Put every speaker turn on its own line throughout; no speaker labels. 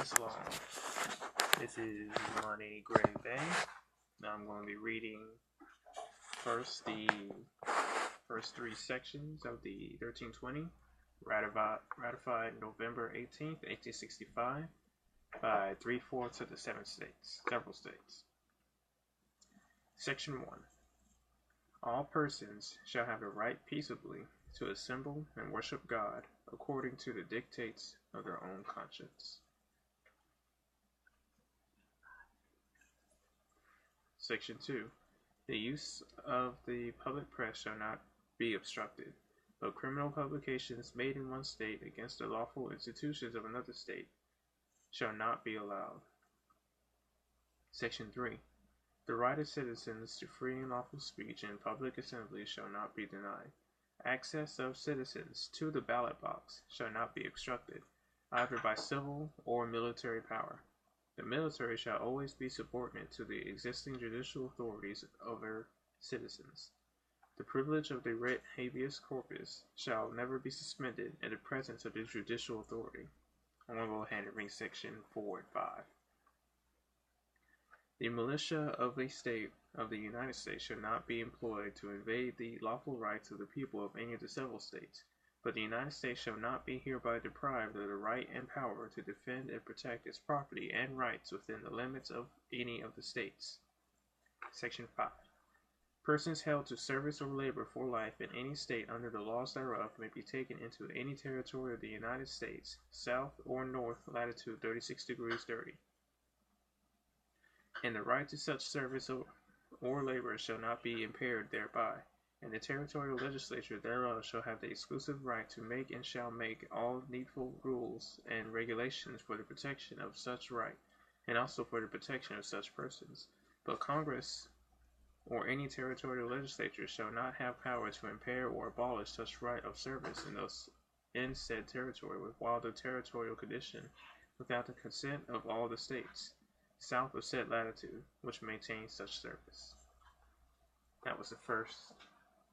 us along. This is Arrington-Bey. Now I'm going to be reading first the first three sections of the 1320, ratified November 18th, 1865, by 3/4 of the several states. Section 1. All persons shall have a right peaceably to assemble and worship God according to the dictates of their own conscience. Section 2. The use of the public press shall not be obstructed, but criminal publications made in one state against the lawful institutions of another state shall not be allowed. Section 3. The right of citizens to free and lawful speech in public assemblies shall not be denied. Access of citizens to the ballot box shall not be obstructed, either by civil or military power. The military shall always be subordinate to the existing judicial authorities over citizens. The privilege of the writ habeas corpus shall never be suspended in the presence of the judicial authority. I'm going to go ahead and read section 4 and 5. The militia of a state of the United States shall not be employed to invade the lawful rights of the people of any of the several states, but the United States shall not be hereby deprived of the right and power to defend and protect its property and rights within the limits of any of the states. Section 5. Persons held to service or labor for life in any state under the laws thereof may be taken into any territory of the United States, south or north latitude 36 degrees 30. And the right to such service or labor shall not be impaired thereby, and the territorial legislature thereof shall have the exclusive right to make and shall make all needful rules and regulations for the protection of such right, and also for the protection of such persons. But Congress or any territorial legislature shall not have power to impair or abolish such right of service in said territory while the territorial condition without the consent of all the states south of said latitude which maintain such service. That was the first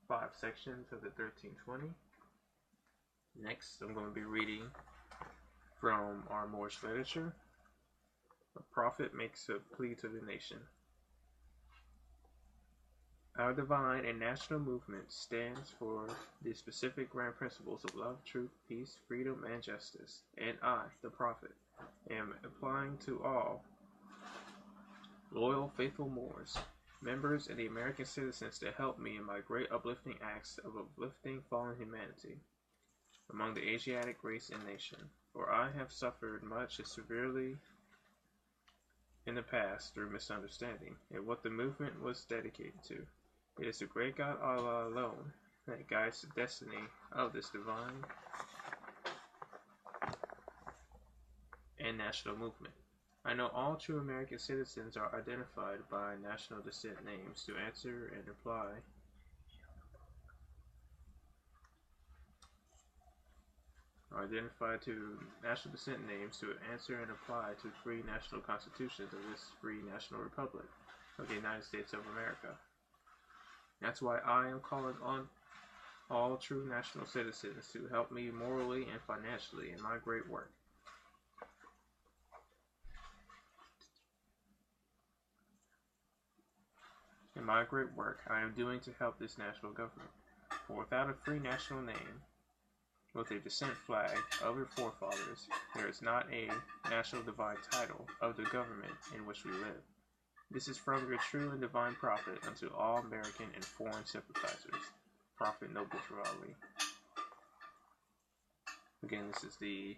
5 sections of the 1320. Next, I'm going to be reading from our Moorish literature. A prophet makes a plea to the nation. Our divine and national movement stands for the specific grand principles of love, truth, peace, freedom, and justice. And I, the prophet, am applying to all loyal, faithful Moors, members, and the American citizens to help me in my great uplifting acts of uplifting fallen humanity among the Asiatic race and nation. For I have suffered much and severely in the past through misunderstanding, and what the movement was dedicated to. It is the great God Allah alone that guides the destiny of this divine and national movement. I know all true American citizens are identified by national descent names to answer and apply to free national constitutions of this free national republic of the United States of America. That's why I am calling on all true national citizens to help me morally and financially in my great work. In my great work I am doing to help this national government. For without a free national name, with a descent flag of your forefathers, there is not a national divine title of the government in which we live. This is from your true and divine prophet unto all American and foreign sympathizers, Prophet Noble Ali. Again, this is the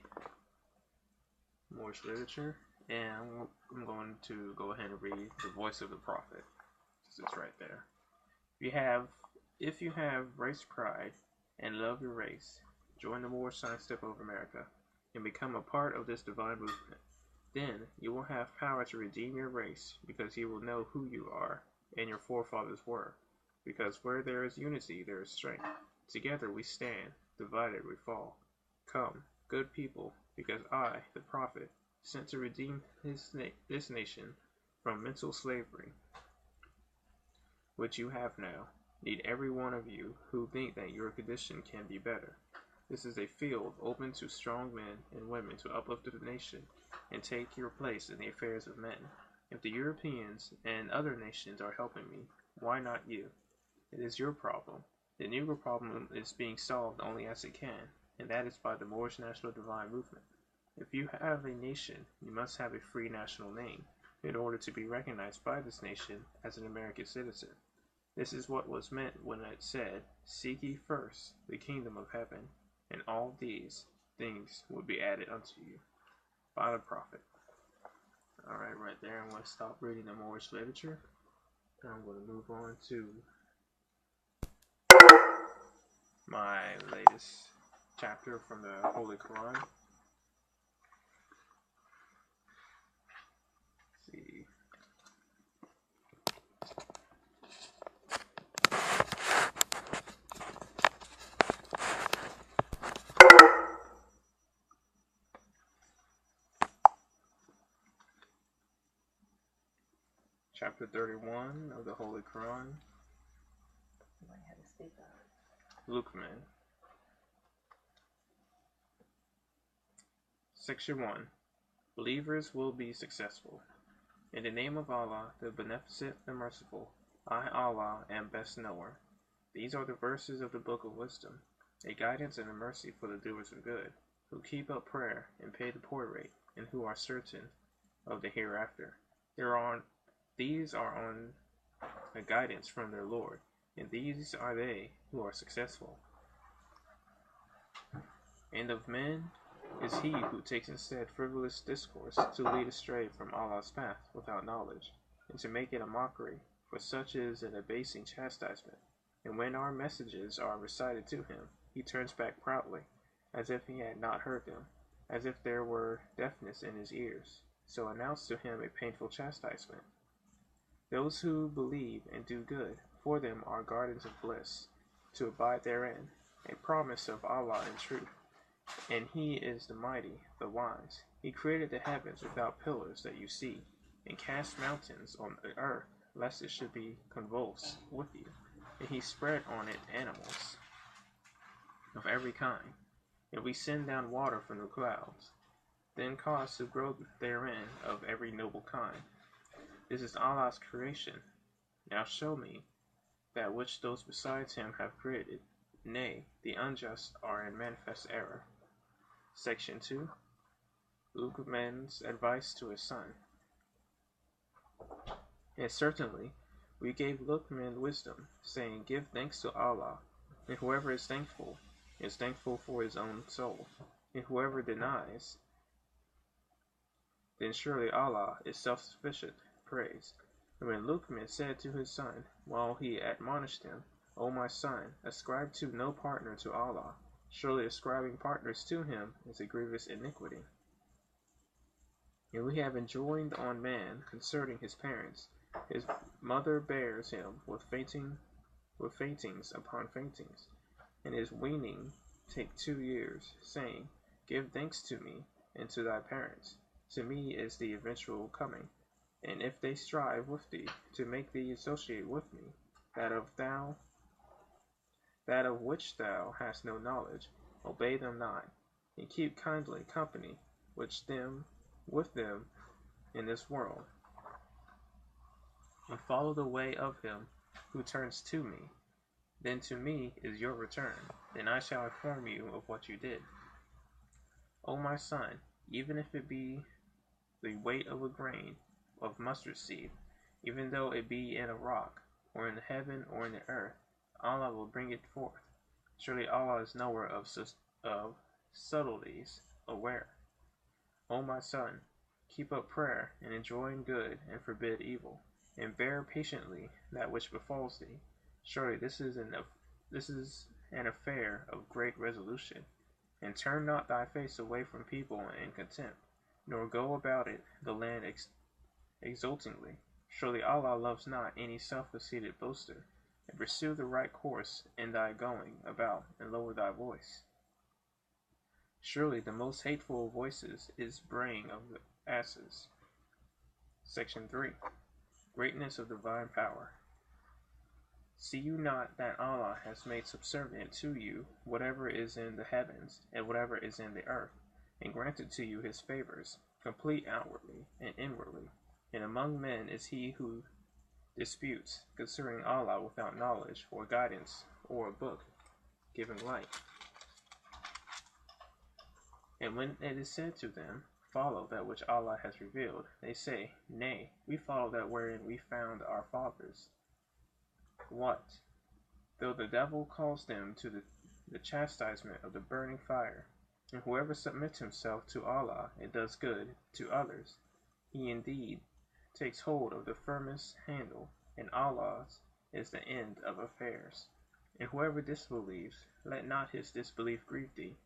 Moorish literature, and I'm going to go ahead and read the voice of the prophet. It's right there. If you have race pride and love your race, join the Moorish Sidestep of America and become a part of this divine movement. Then you will have power to redeem your race, because you will know who you are and your forefathers were. Because where there is unity, there is strength. Together we stand, divided we fall. Come, good people, because I, the prophet, sent to redeem this nation from mental slavery, which you have now, need every one of you who think that your condition can be better. This is a field open to strong men and women to uplift the nation and take your place in the affairs of men. If the Europeans and other nations are helping me, why not you? It is your problem. The Negro problem is being solved only as it can, and that is by the Moorish National Divine Movement. If you have a nation, you must have a free national name in order to be recognized by this nation as an American citizen. This is what was meant when it said, "Seek ye first the kingdom of heaven, and all these things will be added unto you." By the prophet. Alright, right there, I'm going to stop reading the Moorish literature, and I'm going to move on to my latest chapter from the Holy Quran. Let's see. Chapter 31 of the Holy Quran.
You might have to speak up.
Luqman. Section 1. Believers will be successful. In the name of Allah, the Beneficent, the Merciful, I, Allah, am best knower. These are the verses of the Book of Wisdom, a guidance and a mercy for the doers of good, who keep up prayer and pay the poor rate, and who are certain of the hereafter. These are on a guidance from their Lord, and these are they who are successful. And of men is he who takes instead frivolous discourse to lead astray from Allah's path without knowledge, and to make it a mockery, for such is an abasing chastisement. And when our messages are recited to him, he turns back proudly, as if he had not heard them, as if there were deafness in his ears. So announce to him a painful chastisement. Those who believe and do good, for them are gardens of bliss, to abide therein, a promise of Allah in truth. And he is the mighty, the wise. He created the heavens without pillars that you see, and cast mountains on the earth, lest it should be convulsed with you. And he spread on it animals of every kind. And we send down water from the clouds, then cause to grow therein of every noble kind. This is Allah's creation. Now show me that which those besides him have created. Nay, the unjust are in manifest error. Section 2. Luqman's advice to his son. And certainly, we gave Luqman wisdom, saying, "Give thanks to Allah, and whoever is thankful for his own soul, and whoever denies, then surely Allah is self-sufficient, praised." And when Luqman said to his son, while he admonished him, "O my son, ascribe to no partner to Allah. Surely ascribing partners to him is a grievous iniquity. And we have enjoined on man concerning his parents. His mother bears him with faintings upon faintings, and his weaning take 2 years, saying, Give thanks to me and to thy parents. To me is the eventual coming. And if they strive with thee to make thee associate with me, that of which thou hast no knowledge, obey them not, and keep kindly company with them in this world, and follow the way of him who turns to me. Then to me is your return, then I shall inform you of what you did. O my son, even if it be the weight of a grain of mustard seed, even though it be in a rock, or in the heaven, or in the earth, Allah will bring it forth. Surely Allah is knower of subtleties, aware. O my son, keep up prayer, and enjoin good, and forbid evil, and bear patiently that which befalls thee. Surely this is an affair of great resolution. And turn not thy face away from people in contempt, nor go about it the land exultingly. Surely Allah loves not any self-conceited boaster. And pursue the right course in thy going about, and lower thy voice. Surely the most hateful of voices is braying of the asses. Section 3. Greatness of divine power. See you not that Allah has made subservient to you whatever is in the heavens and whatever is in the earth, and granted to you his favors, complete outwardly and inwardly? And among men is he who disputes concerning Allah without knowledge or guidance or a book giving light. And when it is said to them, follow that which Allah has revealed, they say, nay, we follow that wherein we found our fathers. What? Though the devil calls them to the chastisement of the burning fire, and whoever submits himself to Allah and does good to others, he indeed takes hold of the firmest handle, and Allah's is the end of affairs. And whoever disbelieves, let not his disbelief grieve thee.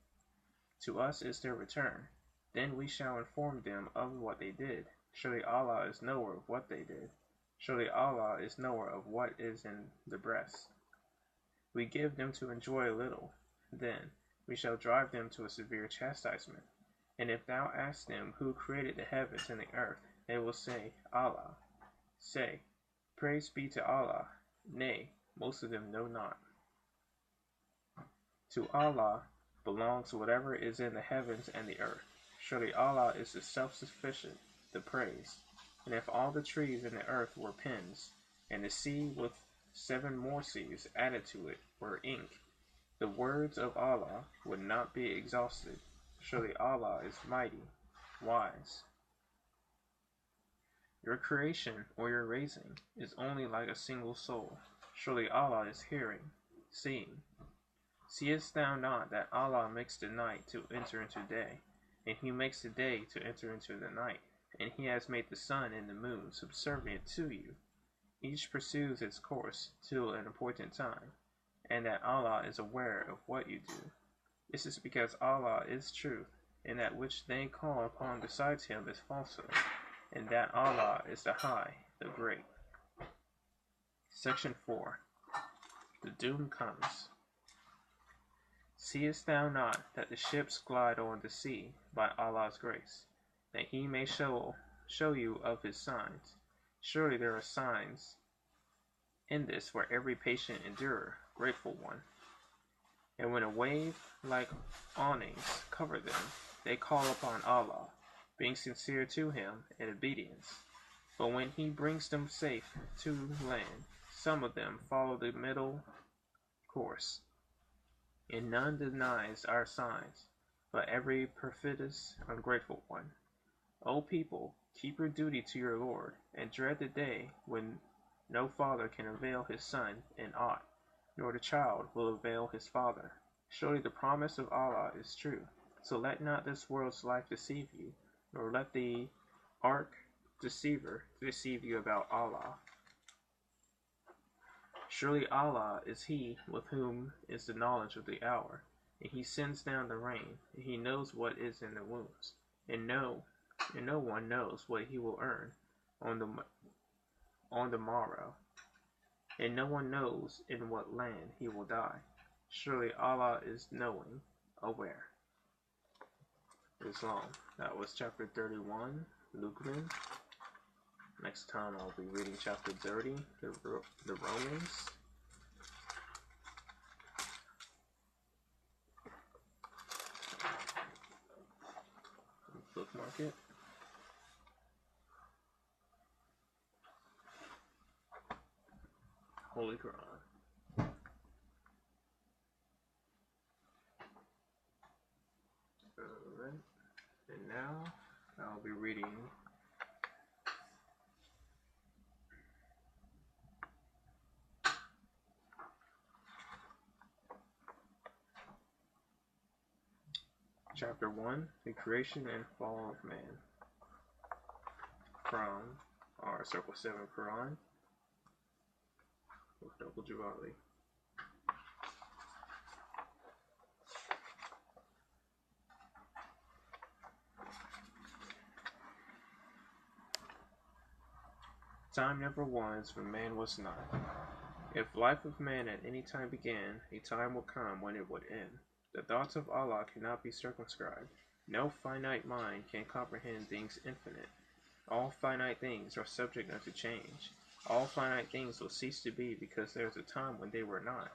To us is their return. Then we shall inform them of what they did. Surely Allah is knower of what they did. Surely Allah is knower of what is in the breast. We give them to enjoy a little. Then we shall drive them to a severe chastisement. And if thou ask them who created the heavens and the earth, they will say, Allah. Say, praise be to Allah. Nay, most of them know not. To Allah belongs whatever is in the heavens and the earth. Surely Allah is the self-sufficient, the praise. And if all the trees in the earth were pens, and the sea with 7 more seas added to it were ink, the words of Allah would not be exhausted. Surely Allah is mighty, wise. Your creation or your raising is only like a single soul. Surely Allah is hearing, seeing. Seest thou not that Allah makes the night to enter into day, and he makes the day to enter into the night, and he has made the sun and the moon subservient to you. Each pursues its course till an appointed time, and that Allah is aware of what you do. This is because Allah is truth, and that which they call upon besides him is falsehood, and that Allah is the High, the Great. Section 4. The doom comes. Seest thou not that the ships glide on the sea by Allah's grace, that he may show you of his signs? Surely there are signs in this for every patient endurer, grateful one. And when a wave like awnings cover them, they call upon Allah, being sincere to him in obedience. But when he brings them safe to land, some of them follow the middle course, and none denies our signs, but every perfidious, ungrateful one. O people, keep your duty to your Lord, and dread the day when no father can avail his son in aught, nor the child will avail his father. Surely the promise of Allah is true. So let not this world's life deceive you, nor let the arch deceiver deceive you about Allah. Surely Allah is he with whom is the knowledge of the hour, and he sends down the rain, and he knows what is in the wombs, and no one knows what he will earn on the morrow, and no one knows in what land he will die. Surely Allah is knowing, aware. It's long. That was chapter 31, Lukeman. Next time I'll be reading chapter 30, the Romans. Bookmark it. Holy Quran. Alright. And now I'll be reading Chapter 1, The Creation and Fall of Man, from our Circle 7 Quran, with Double Jawali. Time never was when man was not. If life of man at any time began, a time will come when it would end. The thoughts of Allah cannot be circumscribed. No finite mind can comprehend things infinite. All finite things are subject unto change. All finite things will cease to be because there is a time when they were not.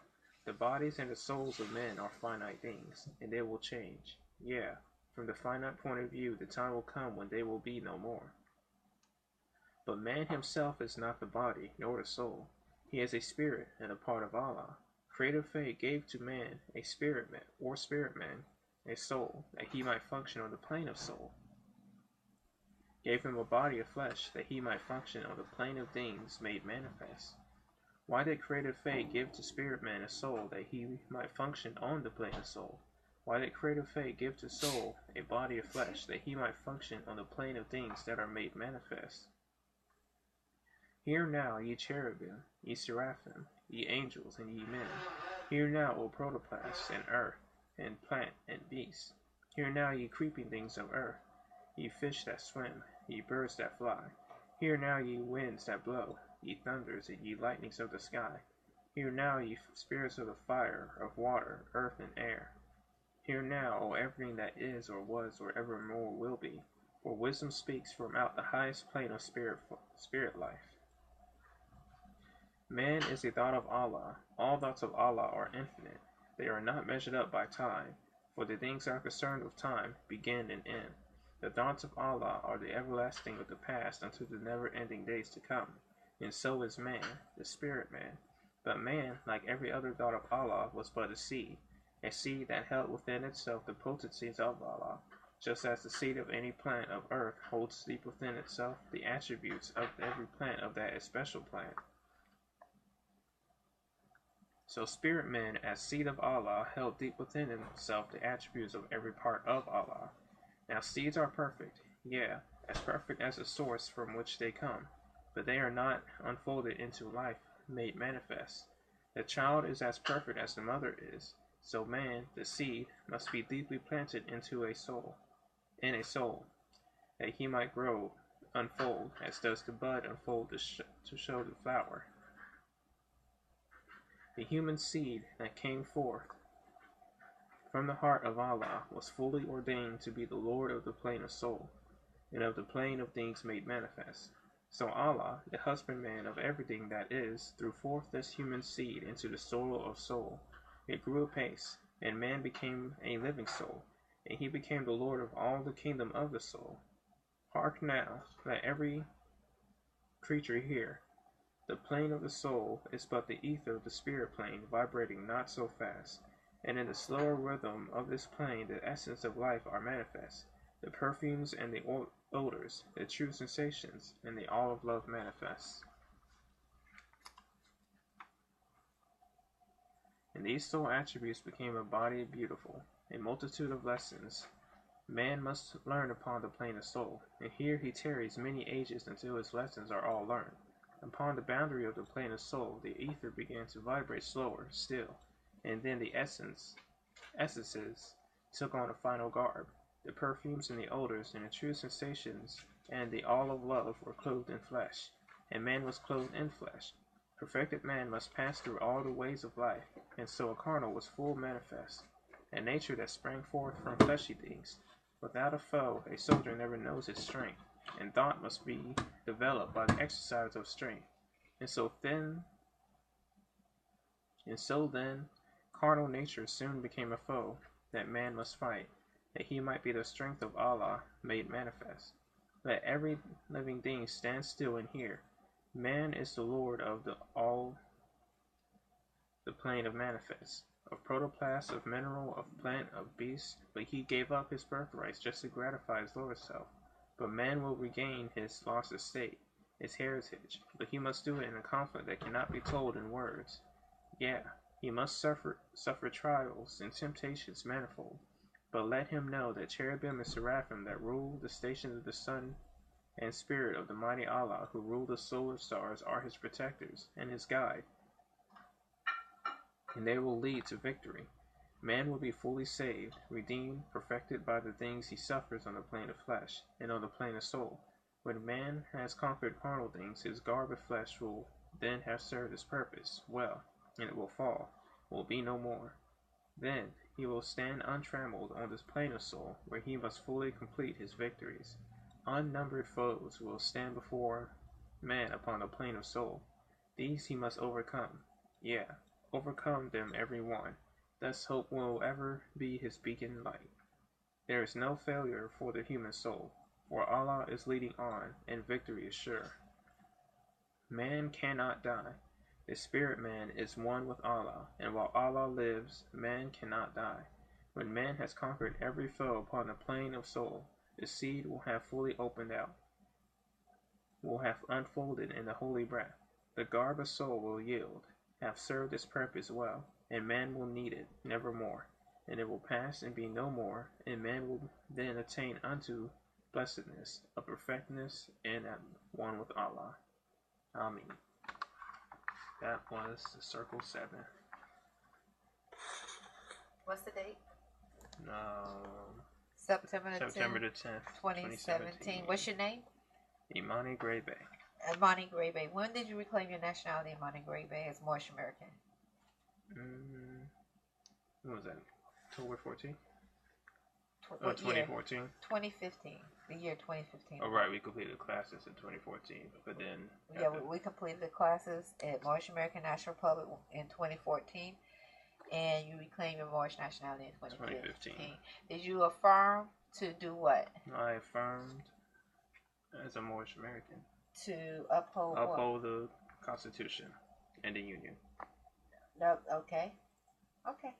The bodies and the souls of men are finite things, and they will change. Yeah, from the finite point of view, the time will come when they will be no more. But man himself is not the body, nor the soul. He is a spirit and a part of Allah. Creative fate gave to man a spirit man, or spirit man, a soul, that he might function on the plane of soul. Gave him a body of flesh, that he might function on the plane of things made manifest. Why did creative fate give to spirit man a soul, that he might function on the plane of soul? Why did creative fate give to soul a body of flesh, that he might function on the plane of things that are made manifest? Hear now, ye cherubim, ye seraphim, ye angels, and ye men. Hear now, O protoplasts, and earth, and plant, and beast. Hear now, ye creeping things of earth, ye fish that swim, ye birds that fly. Hear now, ye winds that blow, ye thunders, and ye lightnings of the sky. Hear now, ye spirits of the fire, of water, earth, and air. Hear now, O everything that is, or was, or evermore will be, for wisdom speaks from out the highest plane of spirit life. Man is a thought of Allah. All thoughts of Allah are infinite. They are not measured up by time, for the things that are concerned with time begin and end. The thoughts of Allah are the everlasting of the past unto the never-ending days to come, and so is man, the spirit man. But man, like every other thought of Allah, was but a seed that held within itself the potencies of Allah, just as the seed of any plant of earth holds deep within itself the attributes of every plant of that especial plant. So spirit man, as seed of Allah, held deep within himself the attributes of every part of Allah. Now seeds are perfect, yeah, as perfect as the source from which they come, but they are not unfolded into life, made manifest. The child is as perfect as the mother is, so man, the seed, must be deeply planted into a soul, that he might grow, unfold, as does the bud unfold to show the flower. The human seed that came forth from the heart of Allah was fully ordained to be the Lord of the plane of soul, and of the plane of things made manifest. So Allah, the husbandman of everything that is, threw forth this human seed into the soil of soul. It grew apace, and man became a living soul, and he became the Lord of all the kingdom of the soul. Hark now, let every creature hear. The plane of the soul is but the ether of the spirit plane, vibrating not so fast, and in the slower rhythm of this plane the essence of life are manifest, the perfumes and the odors, the true sensations, and the all of love manifest. And these soul attributes became a body beautiful, a multitude of lessons. Man must learn upon the plane of soul, and here he tarries many ages until his lessons are all learned. Upon the boundary of the plane of soul, the ether began to vibrate slower still, and then the essences took on a final garb. The perfumes and the odors and the true sensations and the all of love were clothed in flesh, and man was clothed in flesh. Perfected man must pass through all the ways of life, and so a carnal was full manifest, a nature that sprang forth from fleshy things. Without a foe, a soldier never knows his strength, and thought must be developed by the exercise of strength. And so then, carnal nature soon became a foe that man must fight, that he might be the strength of Allah made manifest. Let every living thing stand still and hear. Man is the Lord of the plane of manifest, of protoplast, of mineral, of plant, of beast, but he gave up his birthrights just to gratify his lower self. But man will regain his lost estate, his heritage, but he must do it in a conflict that cannot be told in words. Yeah, he must suffer trials and temptations manifold, but let him know that cherubim and seraphim that rule the stations of the sun and spirit of the mighty Allah who rule the solar stars are his protectors and his guide, and they will lead to victory. Man will be fully saved, redeemed, perfected by the things he suffers on the plane of flesh and on the plane of soul. When man has conquered carnal things, his garb of flesh will then have served his purpose well, and it will fall, will be no more. Then he will stand untrammeled on this plane of soul, where he must fully complete his victories. Unnumbered foes will stand before man upon the plane of soul. These he must overcome. Yeah, overcome them every one. Thus hope will ever be his beacon light. There is no failure for the human soul, for Allah is leading on, and victory is sure. Man cannot die. The spirit man is one with Allah, and while Allah lives, man cannot die. When man has conquered every foe upon the plane of soul, the seed will have fully opened out, will have unfolded in the holy breath. The garb of soul will yield, have served its purpose well, and man will need it nevermore, and it will pass and be no more, and man will then attain unto blessedness, a perfectness, and at one with Allah. Amen. That was the Circle 7.
What's the date?
September the
10th, 2017. What's your name?
Imani Gray-Bey.
Imani Gray-Bey. When did you reclaim your nationality, Imani Gray-Bey, as Moorish American?
When was that? October 14th?
2014. 2015. The year 2015.
Oh, right. We completed classes in 2014. But then...
Yeah, we completed the classes at Moorish American National Republic in 2014. And you reclaimed your Moorish nationality in 2015. Did you affirm to do what?
I affirmed as a Moorish American.
To uphold
the Constitution and the Union.
No, okay. Okay.